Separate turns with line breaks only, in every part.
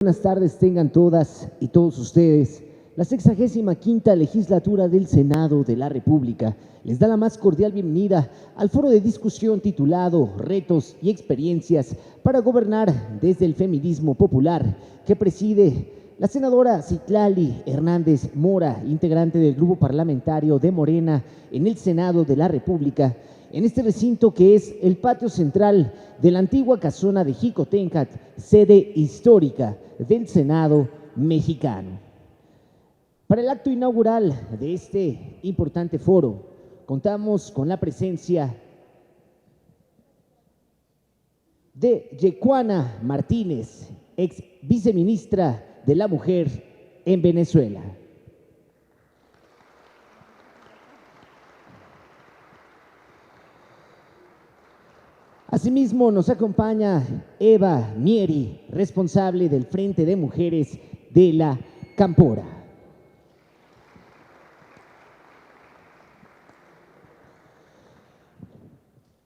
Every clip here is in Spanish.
Buenas tardes tengan todas y todos ustedes. La 65ª legislatura del Senado de la República les da la más cordial bienvenida al foro de discusión titulado Retos y experiencias para gobernar desde el feminismo popular, que preside la senadora Citlali Hernández Mora, integrante del grupo parlamentario de Morena en el Senado de la República, en este recinto que es el patio central de la antigua casona de Jicotencat, sede histórica del Senado mexicano. Para el acto inaugural de este importante foro, contamos con la presencia de Yecuana Martínez, ex viceministra de la Mujer en Venezuela. Asimismo, nos acompaña Eva Mieri, responsable del Frente de Mujeres de la Cámpora.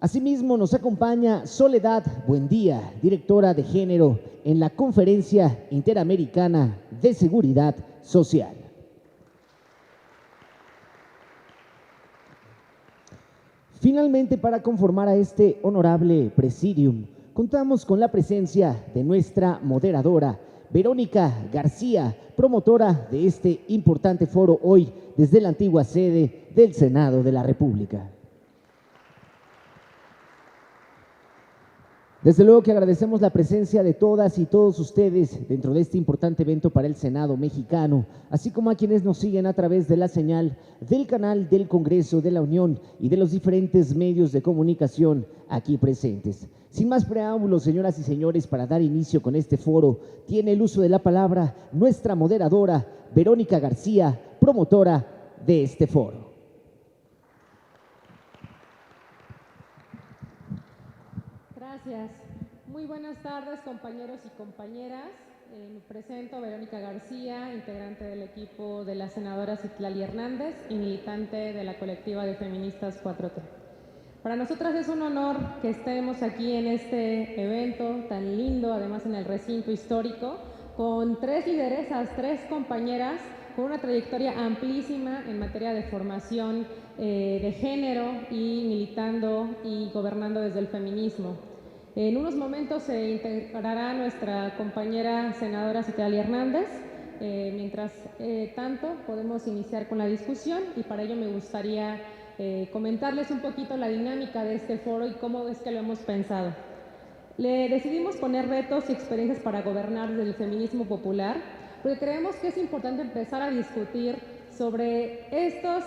Asimismo, nos acompaña Soledad Buendía, directora de Género en la Conferencia Interamericana de Seguridad Social. Finalmente, para conformar a este honorable presidium, contamos con la presencia de nuestra moderadora, Verónica García, promotora de este importante foro hoy desde la antigua sede del Senado de la República. Desde luego que agradecemos la presencia de todas y todos ustedes dentro de este importante evento para el Senado mexicano, así como a quienes nos siguen a través de la señal del canal del Congreso de la Unión y de los diferentes medios de comunicación aquí presentes. Sin más preámbulos, señoras y señores, para dar inicio con este foro, tiene el uso de la palabra nuestra moderadora, Verónica García, promotora de este foro.
Gracias. Muy buenas tardes, compañeros y compañeras. Me presento, Verónica García, integrante del equipo de la senadora Citlali Hernández y militante de la colectiva de feministas 4T. Para nosotras es un honor que estemos aquí en este evento tan lindo, además en el recinto histórico, con tres lideresas, tres compañeras con una trayectoria amplísima en materia de formación de género y militando y gobernando desde el feminismo. En unos momentos se integrará nuestra compañera senadora Citlali Hernández. Mientras tanto, podemos iniciar con la discusión y para ello me gustaría comentarles un poquito la dinámica de este foro y cómo es que lo hemos pensado. Le decidimos poner retos y experiencias para gobernar desde el feminismo popular, porque creemos que es importante empezar a discutir sobre estos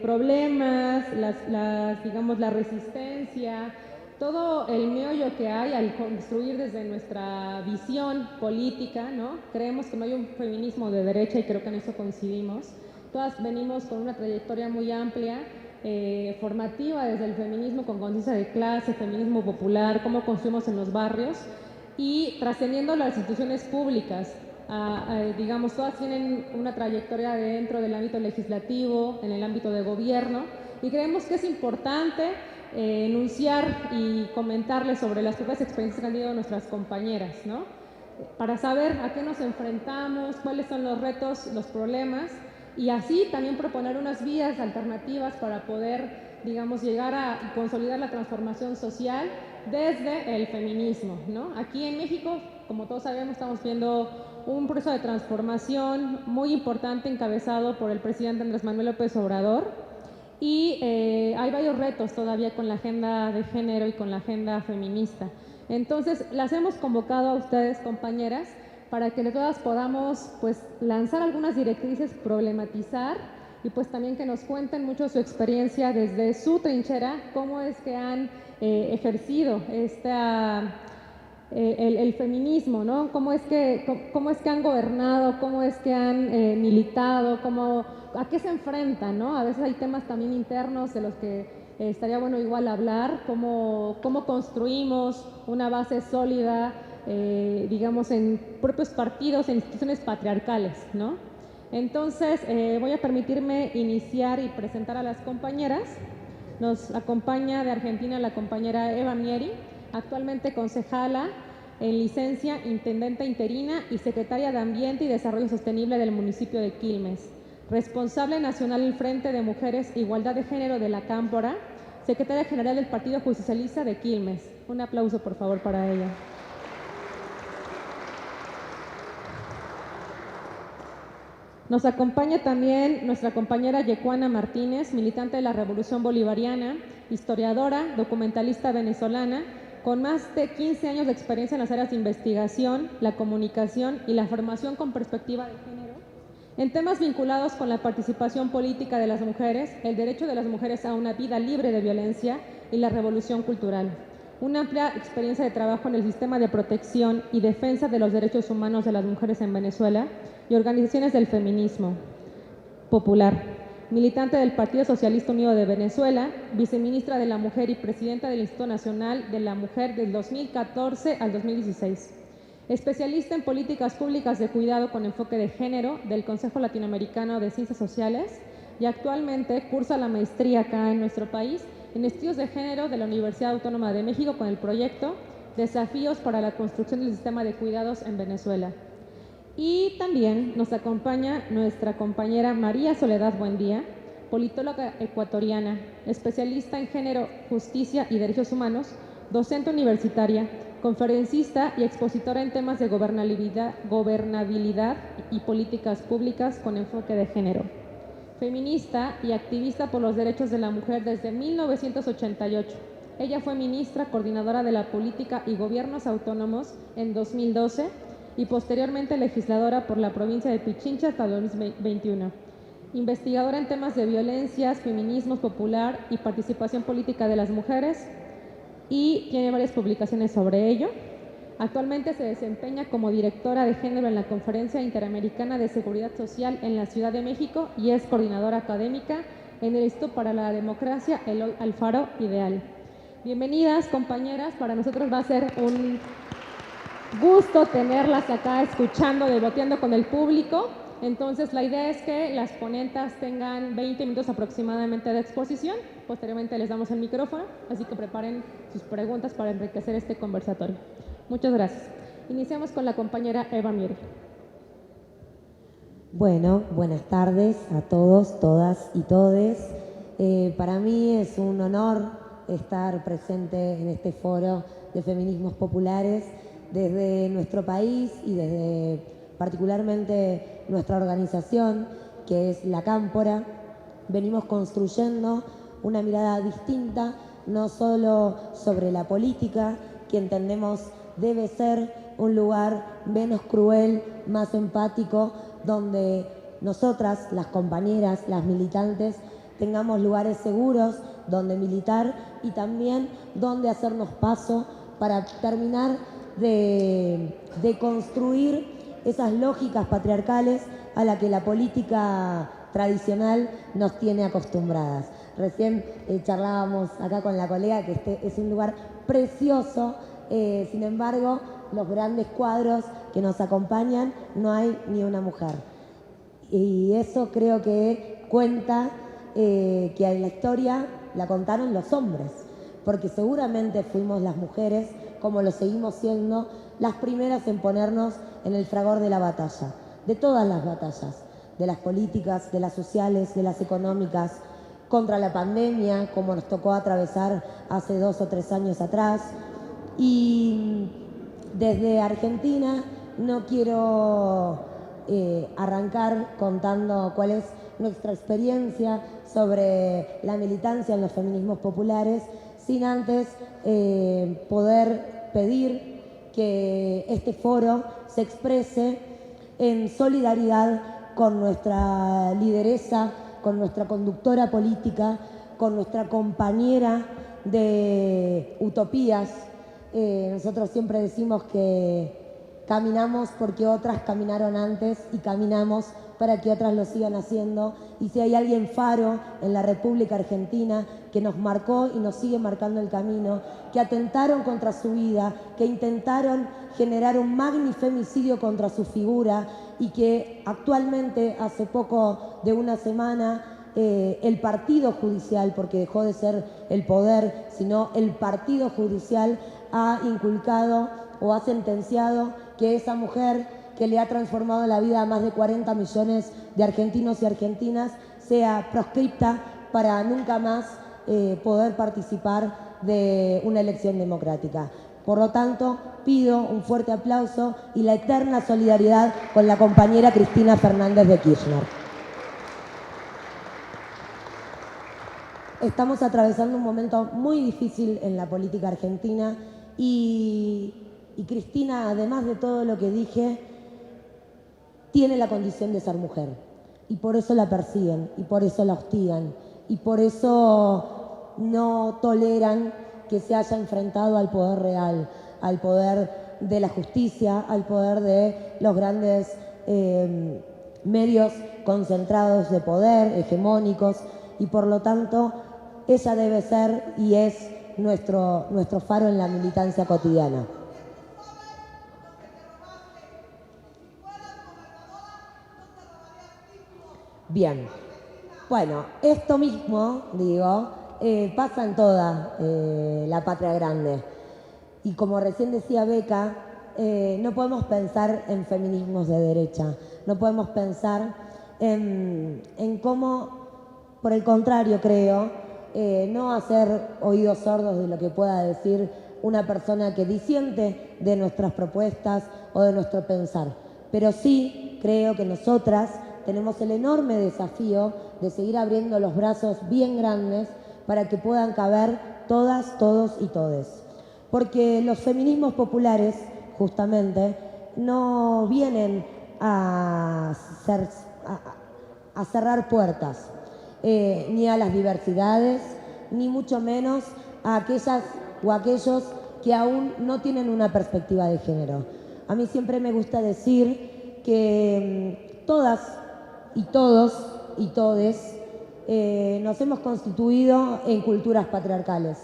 problemas, la resistencia, todo el meollo que hay al construir desde nuestra visión política, ¿no? Creemos que no hay un feminismo de derecha y creo que en eso coincidimos. Todas venimos con una trayectoria muy amplia, formativa desde el feminismo con conciencia de clase, feminismo popular, cómo construimos en los barrios y trascendiendo las instituciones públicas. Digamos, todas tienen una trayectoria dentro del ámbito legislativo, en el ámbito de gobierno y creemos que es importante enunciar y comentarles sobre las propias experiencias que han tenido nuestras compañeras, ¿no? Para saber a qué nos enfrentamos, cuáles son los retos, los problemas y así también proponer unas vías alternativas para poder, digamos, llegar a consolidar la transformación social desde el feminismo, ¿no? Aquí en México, como todos sabemos, estamos viendo un proceso de transformación muy importante encabezado por el presidente Andrés Manuel López Obrador. Y hay varios retos todavía con la agenda de género y con la agenda feminista. Entonces, las hemos convocado a ustedes, compañeras, para que todas podamos pues, lanzar algunas directrices, problematizar y pues también que nos cuenten mucho su experiencia desde su trinchera, cómo es que han ejercido el feminismo, ¿no? Cómo es que han gobernado, cómo es que han militado, a qué se enfrentan, ¿no? A veces hay temas también internos de los que estaría bueno igual hablar, cómo construimos una base sólida, digamos, en propios partidos, en instituciones patriarcales, ¿no? Entonces, voy a permitirme iniciar y presentar a las compañeras. Nos acompaña de Argentina la compañera Eva Mieri, actualmente concejala en licencia, intendenta interina y secretaria de Ambiente y Desarrollo Sostenible del municipio de Quilmes, responsable nacional del Frente de Mujeres e Igualdad de Género de la Cámpora, secretaria general del Partido Justicialista de Quilmes. Un aplauso, por favor, para ella. Nos acompaña también nuestra compañera Yecuana Martínez, militante de la Revolución Bolivariana, historiadora, documentalista venezolana, con más de 15 años de experiencia en las áreas de investigación, la comunicación y la formación con perspectiva de género, en temas vinculados con la participación política de las mujeres, el derecho de las mujeres a una vida libre de violencia y la revolución cultural. Una amplia experiencia de trabajo en el sistema de protección y defensa de los derechos humanos de las mujeres en Venezuela y organizaciones del feminismo popular. Militante del Partido Socialista Unido de Venezuela, viceministra de la Mujer y presidenta del Instituto Nacional de la Mujer del 2014 al 2016. Especialista en políticas públicas de cuidado con enfoque de género del Consejo Latinoamericano de Ciencias Sociales y actualmente cursa la maestría acá en nuestro país en Estudios de Género de la Universidad Autónoma de México con el proyecto Desafíos para la construcción del sistema de cuidados en Venezuela. Y también nos acompaña nuestra compañera María Soledad Buendía, politóloga ecuatoriana, especialista en género, justicia y derechos humanos, docente universitaria, conferencista y expositora en temas de gobernabilidad y políticas públicas con enfoque de género. Feminista y activista por los derechos de la mujer desde 1988. Ella fue ministra coordinadora de la Política y Gobiernos Autónomos en 2012 y posteriormente legisladora por la provincia de Pichincha hasta 2021. Investigadora en temas de violencias, feminismo popular y participación política de las mujeres y tiene varias publicaciones sobre ello. Actualmente se desempeña como directora de género en la Conferencia Interamericana de Seguridad Social en la Ciudad de México y es coordinadora académica en el Instituto para la Democracia Eloy Alfaro Ideal. Bienvenidas, compañeras. Para nosotros va a ser un gusto tenerlas acá escuchando, debatiendo con el público. Entonces, la idea es que las ponentas tengan 20 minutos aproximadamente de exposición. Posteriormente les damos el micrófono, así que preparen sus preguntas para enriquecer este conversatorio. Muchas gracias. Iniciamos con la compañera Eva Mier.
Bueno, buenas tardes a todos, todas y todes. Para mí es un honor estar presente en este foro de feminismos populares desde nuestro país y desde particularmente nuestra organización, que es la Cámpora. Venimos construyendo una mirada distinta, no solo sobre la política, que entendemos debe ser un lugar menos cruel, más empático, donde nosotras, las compañeras, las militantes, tengamos lugares seguros donde militar y también donde hacernos paso para terminar de construir esas lógicas patriarcales a las que la política tradicional nos tiene acostumbradas. Recién charlábamos acá con la colega que este es un lugar precioso, sin embargo, los grandes cuadros que nos acompañan no hay ni una mujer. Y eso creo que cuenta que en la historia la contaron los hombres, porque seguramente fuimos las mujeres, como lo seguimos siendo, las primeras en ponernos en el fragor de la batalla, de todas las batallas, de las políticas, de las sociales, de las económicas, contra la pandemia, como nos tocó atravesar hace 2 o 3 años atrás. Y desde Argentina no quiero arrancar contando cuál es nuestra experiencia sobre la militancia en los feminismos populares, sin antes poder pedir que este foro se exprese en solidaridad con nuestra lideresa, con nuestra conductora política, con nuestra compañera de utopías. Nosotros siempre decimos que caminamos porque otras caminaron antes y caminamos para que otras lo sigan haciendo. Y si hay alguien faro en la República Argentina que nos marcó y nos sigue marcando el camino, que atentaron contra su vida, que intentaron generar un magnifemicidio contra su figura y que actualmente, hace poco de una semana, el partido judicial, porque dejó de ser el poder, sino el partido judicial, ha inculcado o ha sentenciado que esa mujer que le ha transformado la vida a más de 40 millones de argentinos y argentinas sea proscripta para nunca más poder participar de una elección democrática. Por lo tanto, pido un fuerte aplauso y la eterna solidaridad con la compañera Cristina Fernández de Kirchner. Estamos atravesando un momento muy difícil en la política argentina y Cristina, además de todo lo que dije, tiene la condición de ser mujer. Y por eso la persiguen, y por eso la hostigan, y por eso no toleran que se haya enfrentado al poder real, al poder de la justicia, al poder de los grandes medios concentrados de poder, hegemónicos, y por lo tanto ella debe ser y es nuestro faro en la militancia cotidiana. Bien, bueno, esto mismo, digo, pasa en toda la patria grande. Y como recién decía Beca, no podemos pensar en feminismos de derecha, no podemos pensar en cómo, por el contrario, creo, no hacer oídos sordos de lo que pueda decir una persona que disiente de nuestras propuestas o de nuestro pensar. Pero sí creo que nosotras tenemos el enorme desafío de seguir abriendo los brazos bien grandes para que puedan caber todas, todos y todes. Porque los feminismos populares, justamente, no vienen a cerrar puertas, ni a las diversidades, ni mucho menos a aquellas o aquellos que aún no tienen una perspectiva de género. A mí siempre me gusta decir que todas y todos y todes nos hemos constituido en culturas patriarcales.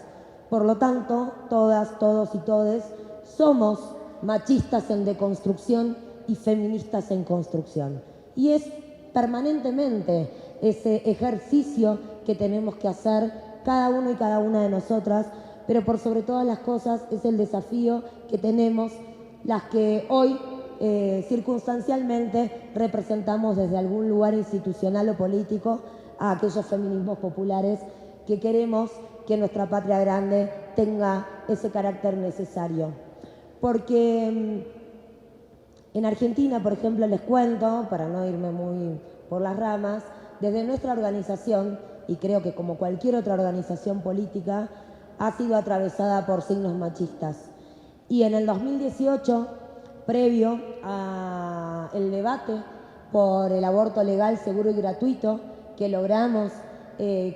Por lo tanto, todas, todos y todes somos machistas en deconstrucción y feministas en construcción. Y es permanentemente ese ejercicio que tenemos que hacer cada uno y cada una de nosotras, pero por sobre todas las cosas es el desafío que tenemos las que hoy circunstancialmente representamos desde algún lugar institucional o político a aquellos feminismos populares que queremos que nuestra patria grande tenga ese carácter necesario. Porque en Argentina, por ejemplo, les cuento, para no irme muy por las ramas, desde nuestra organización, y creo que como cualquier otra organización política, ha sido atravesada por signos machistas. Y en el 2018, previo al debate por el aborto legal, seguro y gratuito, que logramos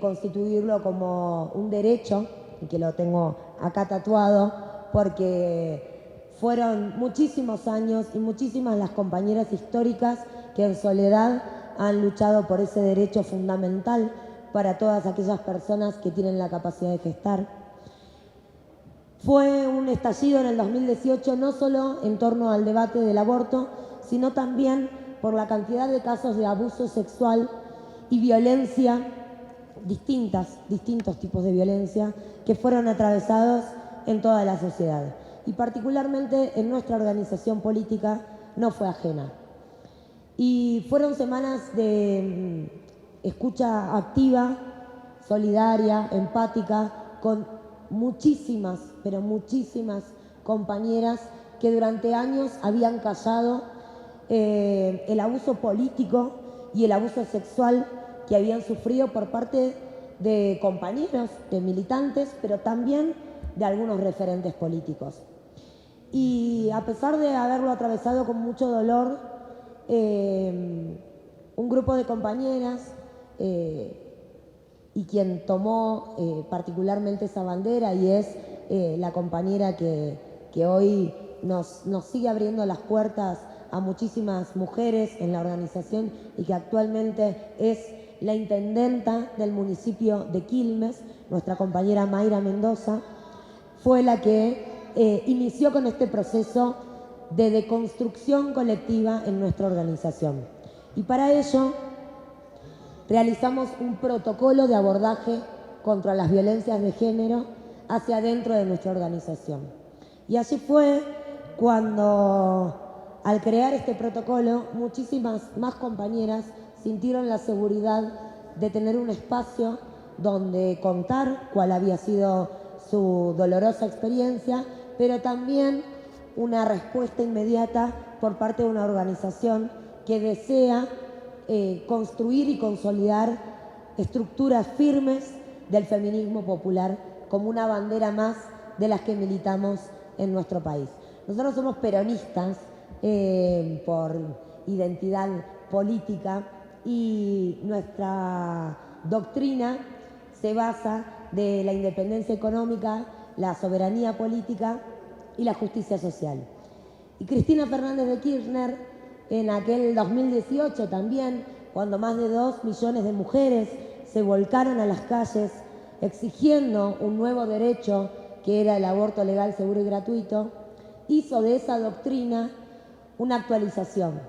constituirlo como un derecho, y que lo tengo acá tatuado, porque fueron muchísimos años y muchísimas las compañeras históricas que en soledad han luchado por ese derecho fundamental para todas aquellas personas que tienen la capacidad de gestar. Fue un estallido en el 2018 no solo en torno al debate del aborto, sino también por la cantidad de casos de abuso sexual y violencia, distintos tipos de violencia, que fueron atravesados en toda la sociedad. Y particularmente en nuestra organización política no fue ajena. Y fueron semanas de escucha activa, solidaria, empática, con muchísimas, pero muchísimas compañeras que durante años habían callado el abuso político y el abuso sexual que habían sufrido por parte de compañeros, de militantes, pero también de algunos referentes políticos. Y a pesar de haberlo atravesado con mucho dolor, un grupo de compañeras y quien tomó particularmente esa bandera y es la compañera que hoy nos sigue abriendo las puertas a muchísimas mujeres en la organización y que actualmente es la intendenta del municipio de Quilmes, nuestra compañera Mayra Mendoza, fue la que inició con este proceso de deconstrucción colectiva en nuestra organización. Y para ello realizamos un protocolo de abordaje contra las violencias de género hacia adentro de nuestra organización. Y así fue cuando al crear este protocolo muchísimas más compañeras sintieron la seguridad de tener un espacio donde contar cuál había sido su dolorosa experiencia, pero también una respuesta inmediata por parte de una organización que desea construir y consolidar estructuras firmes del feminismo popular como una bandera más de las que militamos en nuestro país. Nosotros somos peronistas por identidad política y nuestra doctrina se basa de la independencia económica, la soberanía política y la justicia social. Y Cristina Fernández de Kirchner, en aquel 2018 también, cuando más de 2 millones de mujeres se volcaron a las calles exigiendo un nuevo derecho que era el aborto legal, seguro y gratuito, hizo de esa doctrina una actualización.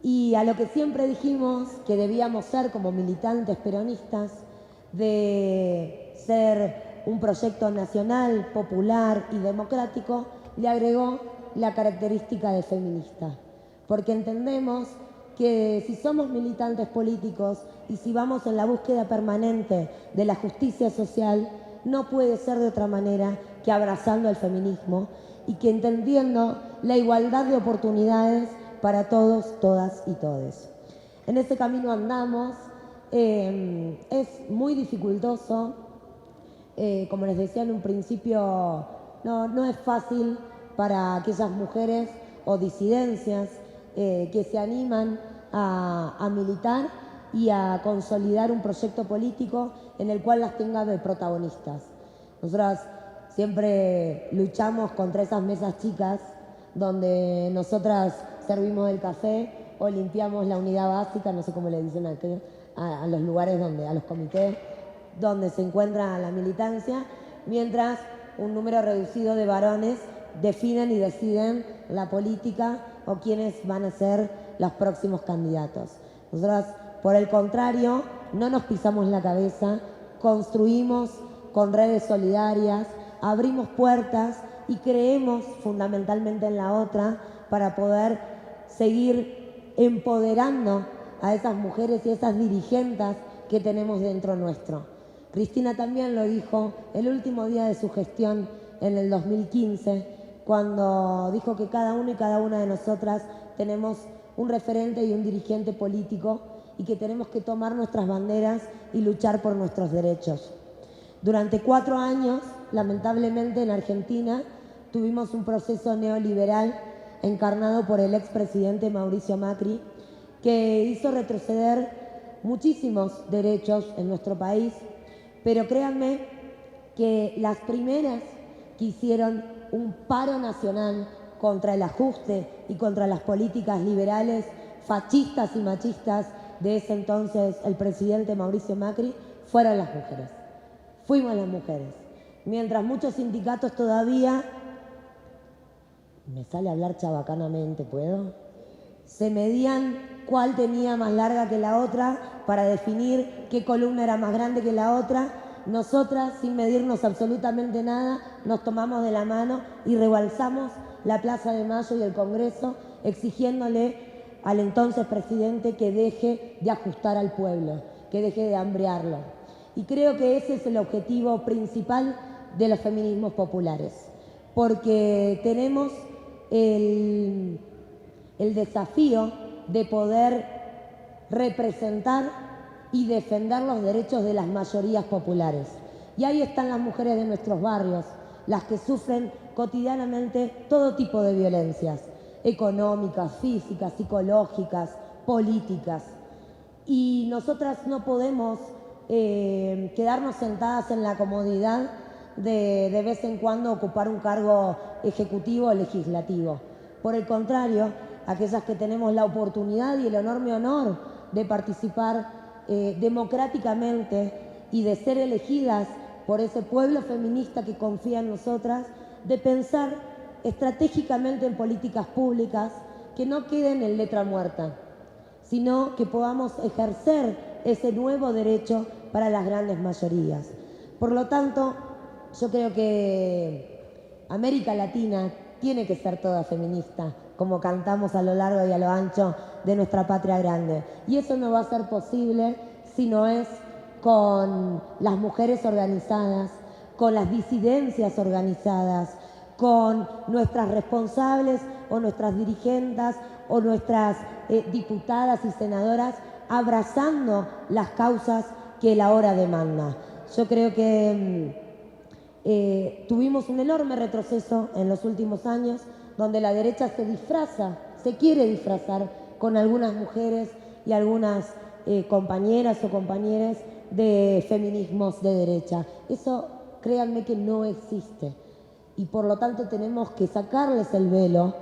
Y a lo que siempre dijimos que debíamos ser como militantes peronistas, de ser un proyecto nacional, popular y democrático, le agregó la característica de feminista. Porque entendemos que si somos militantes políticos y si vamos en la búsqueda permanente de la justicia social, no puede ser de otra manera que abrazando el feminismo y que entendiendo la igualdad de oportunidades para todos, todas y todes. En ese camino andamos, es muy dificultoso, como les decía en un principio, no es fácil para aquellas mujeres o disidencias que se animan a militar y a consolidar un proyecto político en el cual las tenga de protagonistas. Nosotras siempre luchamos contra esas mesas chicas donde nosotras servimos el café o limpiamos la unidad básica, no sé cómo le dicen a los lugares donde, a los comités donde se encuentra la militancia, mientras un número reducido de varones definen y deciden la política o quiénes van a ser los próximos candidatos. Nosotras, por el contrario, no nos pisamos la cabeza, construimos con redes solidarias, abrimos puertas y creemos fundamentalmente en la otra para poder seguir empoderando a esas mujeres y esas dirigentes que tenemos dentro nuestro. Cristina también lo dijo el último día de su gestión en el 2015, cuando dijo que cada uno y cada una de nosotras tenemos un referente y un dirigente político y que tenemos que tomar nuestras banderas y luchar por nuestros derechos. Durante 4 años, lamentablemente en Argentina, tuvimos un proceso neoliberal encarnado por el expresidente Mauricio Macri, que hizo retroceder muchísimos derechos en nuestro país, pero créanme que las primeras que hicieron un paro nacional contra el ajuste y contra las políticas liberales, fascistas y machistas de ese entonces el presidente Mauricio Macri, fueron las mujeres. Fuimos las mujeres. Mientras muchos sindicatos todavía, me sale hablar chabacanamente, ¿puedo? Se medían cuál tenía más larga que la otra para definir qué columna era más grande que la otra. Nosotras, sin medirnos absolutamente nada, nos tomamos de la mano y rebalsamos la Plaza de Mayo y el Congreso exigiéndole al entonces presidente que deje de ajustar al pueblo, que deje de hambrearlo. Y creo que ese es el objetivo principal de los feminismos populares, porque tenemos el desafío de poder representar y defender los derechos de las mayorías populares. Y ahí están las mujeres de nuestros barrios, las que sufren cotidianamente todo tipo de violencias, económicas, físicas, psicológicas, políticas. Y nosotras no podemos quedarnos sentadas en la comodidad de vez en cuando ocupar un cargo ejecutivo o legislativo. Por el contrario, aquellas que tenemos la oportunidad y el enorme honor de participar democráticamente y de ser elegidas por ese pueblo feminista que confía en nosotras, de pensar estratégicamente en políticas públicas que no queden en letra muerta, sino que podamos ejercer ese nuevo derecho para las grandes mayorías. Por lo tanto, yo creo que América Latina tiene que ser toda feminista, como cantamos a lo largo y a lo ancho de nuestra patria grande. Y eso no va a ser posible si no es con las mujeres organizadas, con las disidencias organizadas, con nuestras responsables o nuestras dirigentes o nuestras diputadas y senadoras abrazando las causas que la hora demanda. Yo creo que tuvimos un enorme retroceso en los últimos años, donde la derecha se disfraza, se quiere disfrazar con algunas mujeres y algunas compañeras o compañeros de feminismos de derecha. Eso, créanme que no existe. Y por lo tanto tenemos que sacarles el velo,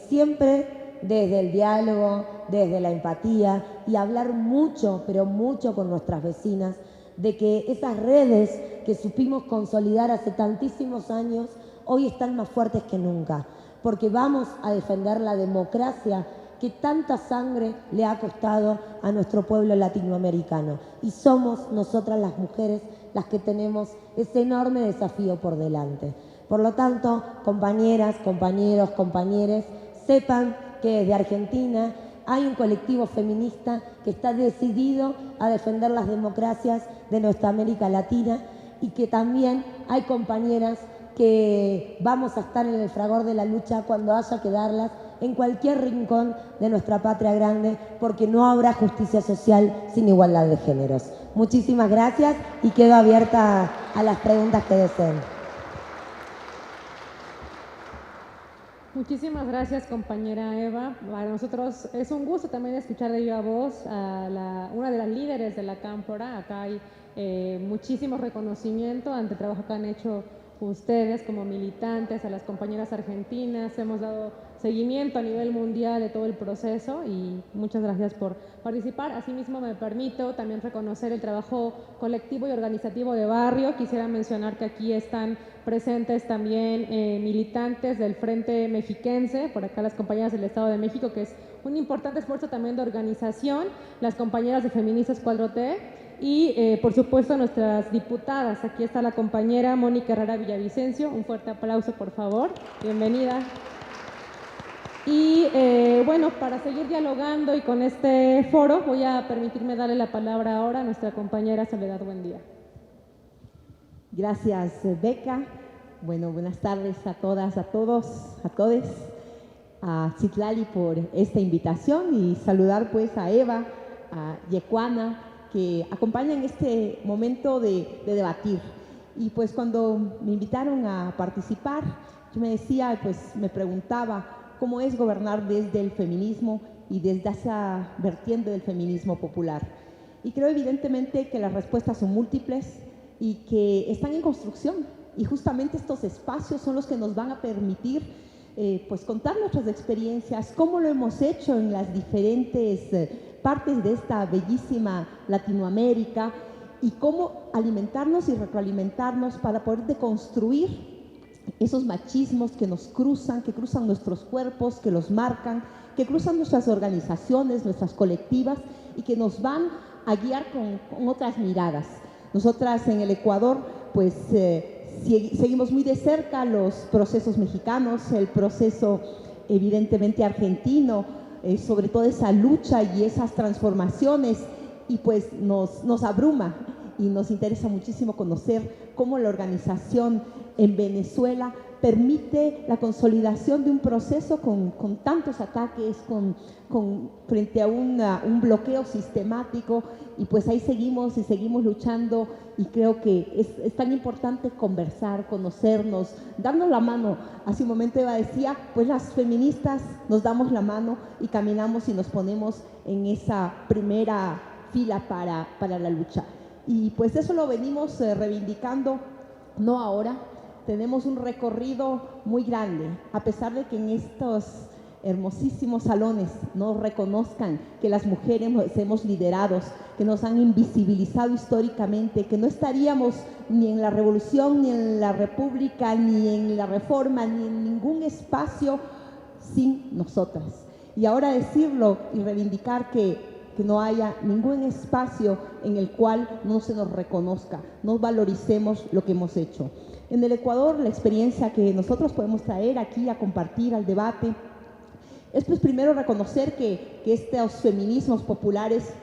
siempre desde el diálogo, desde la empatía, y hablar mucho, pero mucho con nuestras vecinas, de que esas redes que supimos consolidar hace tantísimos años, hoy están más fuertes que nunca, porque vamos a defender la democracia que tanta sangre le ha costado a nuestro pueblo latinoamericano. Y somos nosotras las mujeres las que tenemos ese enorme desafío por delante. Por lo tanto, compañeras, compañeros, compañeres, sepan que desde Argentina hay un colectivo feminista que está decidido a defender las democracias de nuestra América Latina, y que también hay compañeras que vamos a estar en el fragor de la lucha cuando haya que darlas en cualquier rincón de nuestra patria grande, porque no habrá justicia social sin igualdad de géneros. Muchísimas gracias y quedo abierta a las preguntas que deseen.
Muchísimas gracias, compañera Eva. Para nosotros es un gusto también escuchar de viva voz a una de las líderes de la Cámpora. Acá hay muchísimo reconocimiento ante el trabajo que han hecho ustedes como militantes, a las compañeras argentinas. Hemos dado seguimiento a nivel mundial de todo el proceso y muchas gracias por participar. Asimismo, me permito también reconocer el trabajo colectivo y organizativo de barrio. Quisiera mencionar que aquí están presentes también militantes del Frente Mexiquense, por acá las compañeras del Estado de México, que es un importante esfuerzo también de organización, las compañeras de Feministas 4T y por supuesto nuestras diputadas. Aquí está la compañera Mónica Herrera Villavicencio, un fuerte aplauso por favor, bienvenida. Y bueno, para seguir dialogando y con este foro, voy a permitirme darle la palabra ahora a nuestra compañera Soledad Buendía.
Gracias, Beca. Bueno, buenas tardes a todas, a todos, a todes, a Citlali por esta invitación, y saludar pues a Eva, a Yecuana, que acompañan este momento de debatir. Y pues cuando me invitaron a participar, yo me decía, pues me preguntaba cómo es gobernar desde el feminismo y desde esa vertiente del feminismo popular. Y creo evidentemente que las respuestas son múltiples y que están en construcción, y justamente estos espacios son los que nos van a permitir pues contar nuestras experiencias, cómo lo hemos hecho en las diferentes partes de esta bellísima Latinoamérica, y cómo alimentarnos y retroalimentarnos para poder deconstruir esos machismos que nos cruzan, que cruzan nuestros cuerpos, que los marcan, que cruzan nuestras organizaciones, nuestras colectivas, y que nos van a guiar con otras miradas. Nosotras en el Ecuador pues seguimos muy de cerca los procesos mexicanos, el proceso evidentemente argentino, sobre todo esa lucha y esas transformaciones, y pues nos abruma y nos interesa muchísimo conocer cómo la organización en Venezuela permite la consolidación de un proceso con tantos ataques, frente a un bloqueo sistemático, y pues ahí seguimos y seguimos luchando, y creo que es tan importante conversar, conocernos, darnos la mano. Hace un momento Eva decía, pues las feministas nos damos la mano y caminamos y nos ponemos en esa primera fila para la lucha. Y pues eso lo venimos reivindicando, no ahora. Tenemos un recorrido muy grande, a pesar de que en estos hermosísimos salones nos reconozcan que las mujeres hemos liderado, que nos han invisibilizado históricamente, que no estaríamos ni en la Revolución, ni en la República, ni en la Reforma, ni en ningún espacio sin nosotras. Y ahora decirlo y reivindicar que no haya ningún espacio en el cual no se nos reconozca, no valoricemos lo que hemos hecho. En el Ecuador, la experiencia que nosotros podemos traer aquí a compartir, al debate, es pues primero reconocer que estos feminismos populares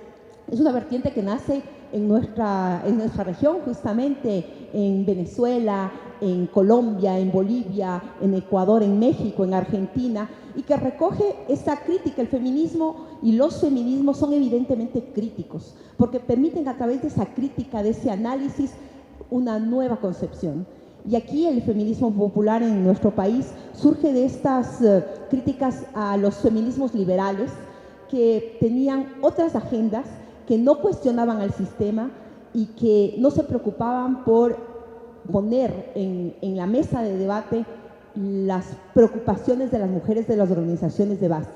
es una vertiente que nace en nuestra región, justamente en Venezuela, en Colombia, en Bolivia, en Ecuador, en México, en Argentina, y que recoge esa crítica. El feminismo y los feminismos son evidentemente críticos, porque permiten a través de esa crítica, de ese análisis, una nueva concepción. Y aquí el feminismo popular en nuestro país surge de estas críticas a los feminismos liberales que tenían otras agendas, que no cuestionaban al sistema y que no se preocupaban por poner en la mesa de debate las preocupaciones de las mujeres de las organizaciones de base.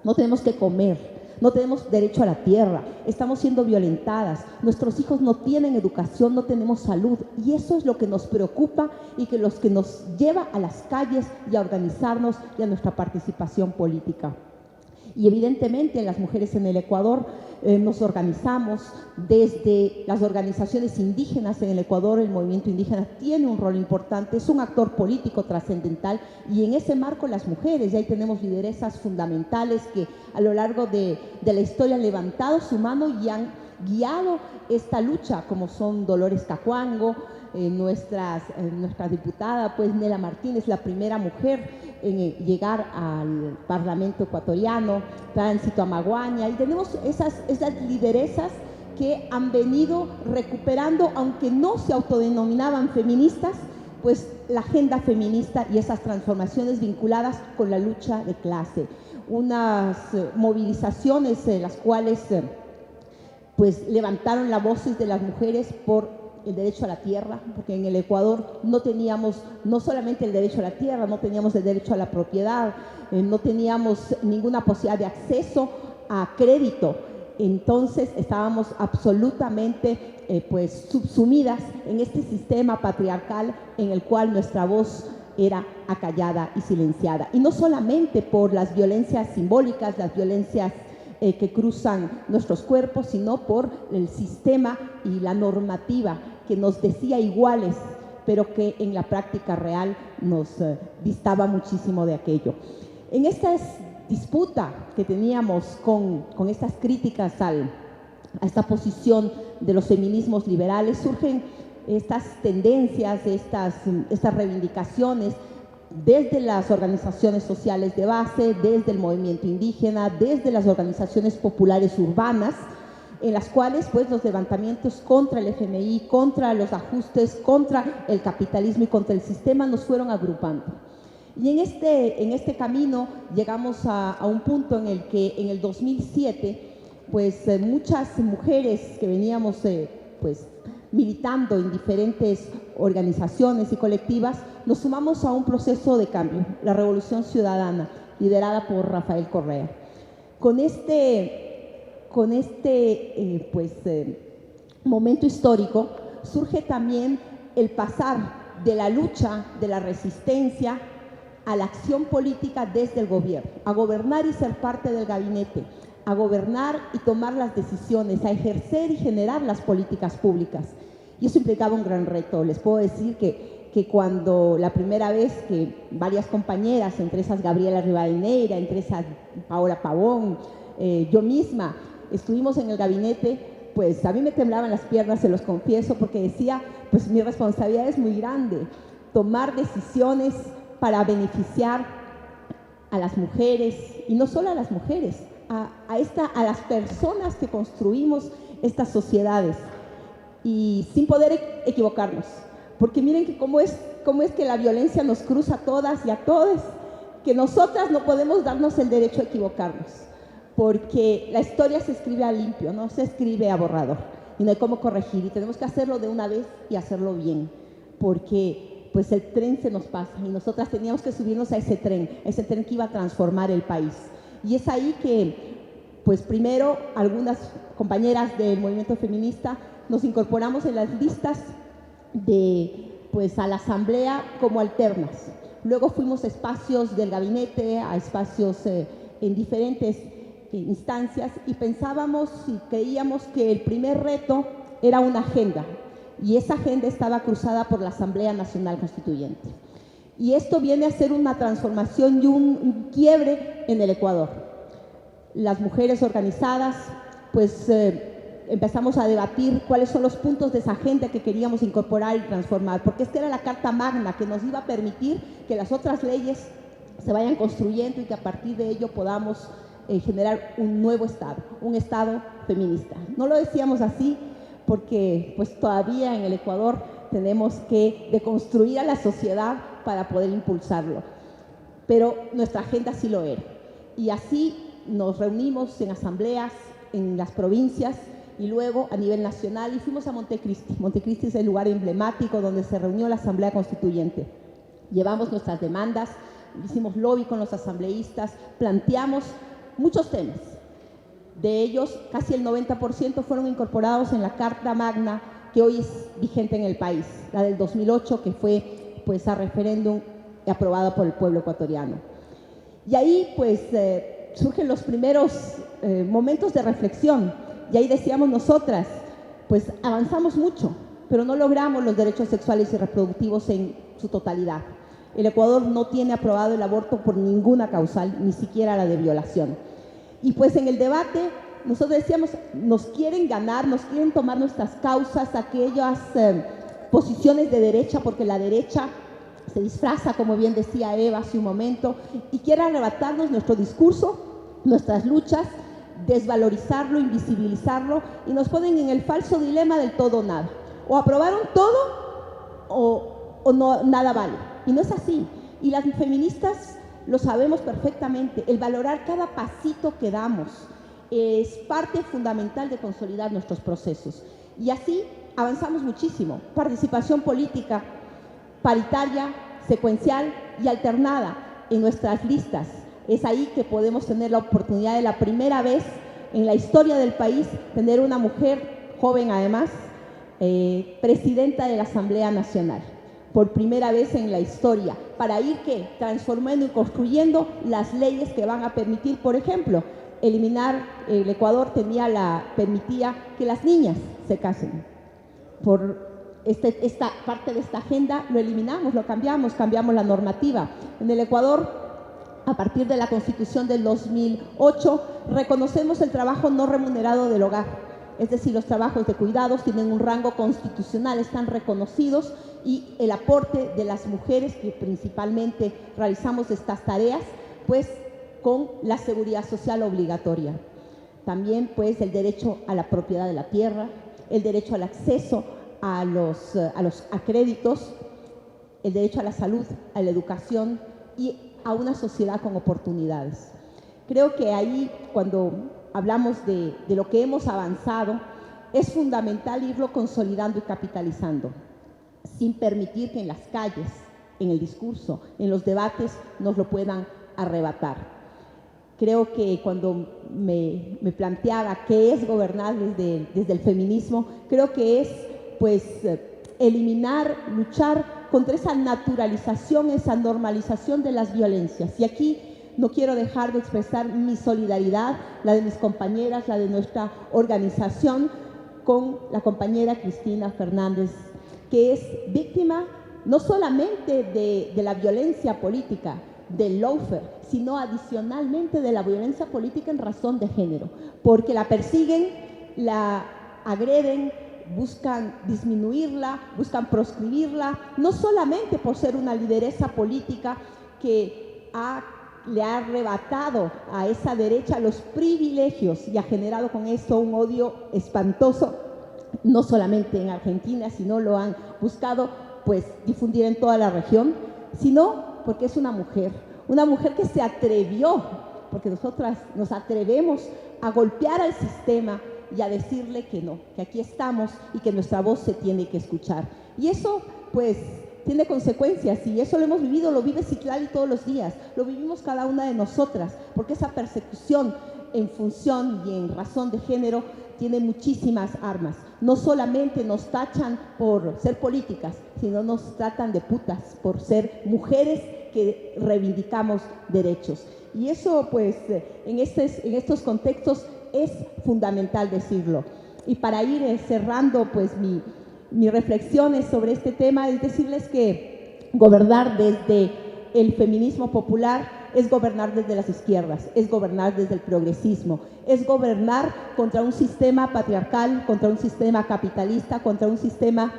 No tenemos que comer, no tenemos derecho a la tierra, estamos siendo violentadas, nuestros hijos no tienen educación, no tenemos salud, y eso es lo que nos preocupa y que nos lleva a las calles y a organizarnos y a nuestra participación política. Y evidentemente las mujeres en el Ecuador nos organizamos desde las organizaciones indígenas en el Ecuador. El movimiento indígena tiene un rol importante, es un actor político trascendental, y en ese marco las mujeres, y ahí tenemos lideresas fundamentales que a lo largo de la historia han levantado su mano y han guiado esta lucha, como son Dolores Cacuango, nuestra diputada pues Nela Martínez, la primera mujer en llegar al Parlamento ecuatoriano, Tránsito Amaguaña, y tenemos esas lideresas que han venido recuperando, aunque no se autodenominaban feministas, pues la agenda feminista y esas transformaciones vinculadas con la lucha de clase. Unas movilizaciones las cuales pues levantaron las voces de las mujeres por el derecho a la tierra, porque en el Ecuador no teníamos no solamente el derecho a la tierra, no teníamos el derecho a la propiedad, no teníamos ninguna posibilidad de acceso a crédito. Entonces estábamos absolutamente pues subsumidas en este sistema patriarcal en el cual nuestra voz era acallada y silenciada. Y no solamente por las violencias simbólicas, las violencias que cruzan nuestros cuerpos, sino por el sistema y la normativa que nos decía iguales, pero que en la práctica real nos distaba muchísimo de aquello. En esta disputa que teníamos con estas críticas a esta posición de los feminismos liberales, surgen estas tendencias, estas reivindicaciones desde las organizaciones sociales de base, desde el movimiento indígena, desde las organizaciones populares urbanas, en las cuales pues los levantamientos contra el FMI, contra los ajustes, contra el capitalismo y contra el sistema nos fueron agrupando. Y en este camino llegamos a un punto en el que en el 2007 pues muchas mujeres que veníamos pues militando en diferentes organizaciones y colectivas, nos sumamos a un proceso de cambio, la Revolución Ciudadana, liderada por Rafael Correa. Con este momento histórico surge también el pasar de la lucha, de la resistencia, a la acción política desde el gobierno, a gobernar y ser parte del gabinete, a gobernar y tomar las decisiones, a ejercer y generar las políticas públicas. Y eso implicaba un gran reto. Les puedo decir que cuando la primera vez que varias compañeras, entre esas Gabriela Rivadeneira, entre esas Paola Pavón, yo misma, estuvimos en el gabinete, pues a mí me temblaban las piernas, se los confieso, porque decía, pues mi responsabilidad es muy grande, tomar decisiones para beneficiar a las mujeres, y no solo a las mujeres, a las personas que construimos estas sociedades, y sin poder equivocarnos, porque miren que cómo es que la violencia nos cruza a todas y a todos, que nosotras no podemos darnos el derecho a equivocarnos, porque la historia se escribe a limpio, no se escribe a borrador, y no hay cómo corregir, y tenemos que hacerlo de una vez y hacerlo bien, porque pues el tren se nos pasa y nosotras teníamos que subirnos a ese tren que iba a transformar el país. Y es ahí que, pues primero, algunas compañeras del movimiento feminista nos incorporamos en las listas a la asamblea como alternas. Luego fuimos a espacios del gabinete, a espacios en diferentes instancias, y pensábamos y creíamos que el primer reto era una agenda. y esa agenda estaba cruzada por la Asamblea Nacional Constituyente. Y esto viene a ser una transformación y un quiebre en el Ecuador. Las mujeres organizadas, pues empezamos a debatir cuáles son los puntos de esa agenda que queríamos incorporar y transformar, porque esta era la Carta Magna que nos iba a permitir que las otras leyes se vayan construyendo y que a partir de ello podamos generar un nuevo Estado, un Estado feminista. No lo decíamos así porque pues todavía en el Ecuador tenemos que deconstruir a la sociedad para poder impulsarlo, pero nuestra agenda sí lo era. Y así nos reunimos en asambleas en las provincias y luego a nivel nacional y fuimos a Montecristi. Montecristi es el lugar emblemático donde se reunió la Asamblea Constituyente. Llevamos nuestras demandas, hicimos lobby con los asambleístas, planteamos muchos temas. De ellos, casi el 90% fueron incorporados en la Carta Magna que hoy es vigente en el país, la del 2008, que fue pues a referéndum aprobada por el pueblo ecuatoriano. Y ahí pues surgen los primeros momentos de reflexión, y ahí decíamos nosotras, pues avanzamos mucho, pero no logramos los derechos sexuales y reproductivos en su totalidad. El Ecuador no tiene aprobado el aborto por ninguna causal, ni siquiera la de violación. Y pues en el debate nosotros decíamos, nos quieren ganar, nos quieren tomar nuestras causas, aquellas posiciones de derecha, porque la derecha se disfraza, como bien decía Eva hace un momento, y quiere arrebatarnos nuestro discurso, nuestras luchas, desvalorizarlo, invisibilizarlo, y nos ponen en el falso dilema del todo o nada. O aprobaron todo o no, nada vale. Y no es así. Y las feministas lo sabemos perfectamente. El valorar cada pasito que damos es parte fundamental de consolidar nuestros procesos. Y así avanzamos muchísimo. Participación política paritaria, secuencial y alternada en nuestras listas. Es ahí que podemos tener la oportunidad de la primera vez en la historia del país tener una mujer joven además, presidenta de la Asamblea Nacional. Por primera vez en la historia, para ir ¿qué? Transformando y construyendo las leyes que van a permitir, por ejemplo, eliminar, el Ecuador permitía que las niñas se casen. Por esta parte de esta agenda lo eliminamos, lo cambiamos la normativa. En el Ecuador, a partir de la Constitución del 2008, reconocemos el trabajo no remunerado del hogar. Es decir, los trabajos de cuidados tienen un rango constitucional, están reconocidos, y el aporte de las mujeres que principalmente realizamos estas tareas, pues con la seguridad social obligatoria. También pues el derecho a la propiedad de la tierra, el derecho al acceso a los créditos, el derecho a la salud, a la educación y a una sociedad con oportunidades. Creo que ahí, cuando hablamos de lo que hemos avanzado, es fundamental irlo consolidando y capitalizando, sin permitir que en las calles, en el discurso, en los debates, nos lo puedan arrebatar. Creo que cuando me planteaba qué es gobernar desde el feminismo, creo que es pues eliminar, luchar contra esa naturalización, esa normalización de las violencias. Y aquí no quiero dejar de expresar mi solidaridad, la de mis compañeras, la de nuestra organización, con la compañera Cristina Fernández, que es víctima no solamente de la violencia política, del lawfare, sino adicionalmente de la violencia política en razón de género, porque la persiguen, la agreden, buscan disminuirla, buscan proscribirla, no solamente por ser una lideresa política que le ha arrebatado a esa derecha los privilegios y ha generado con eso un odio espantoso, no solamente en Argentina, sino lo han buscado pues difundir en toda la región, sino porque es una mujer que se atrevió, porque nosotras nos atrevemos a golpear al sistema y a decirle que no, que aquí estamos y que nuestra voz se tiene que escuchar. Y eso pues tiene consecuencias, y eso lo hemos vivido, lo vive Citlali todos los días, lo vivimos cada una de nosotras, porque esa persecución en función y en razón de género tiene muchísimas armas. No solamente nos tachan por ser políticas, sino nos tratan de putas por ser mujeres que reivindicamos derechos. Y eso pues en estos contextos es fundamental decirlo. Y para ir cerrando pues mis reflexiones sobre este tema es decirles que gobernar desde el feminismo popular es gobernar desde las izquierdas, es gobernar desde el progresismo, es gobernar contra un sistema patriarcal, contra un sistema capitalista, contra un sistema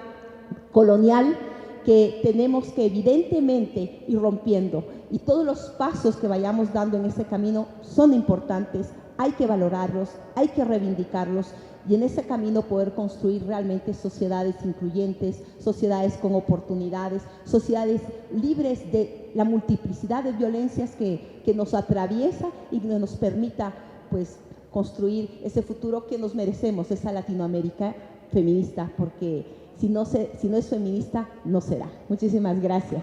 colonial que tenemos que evidentemente ir rompiendo. Y todos los pasos que vayamos dando en ese camino son importantes, hay que valorarlos, hay que reivindicarlos y en ese camino poder construir realmente sociedades incluyentes, sociedades con oportunidades, sociedades libres de la multiplicidad de violencias que nos atraviesa y que nos permita pues, construir ese futuro que nos merecemos, esa Latinoamérica feminista, porque si no es feminista, no será. Muchísimas gracias.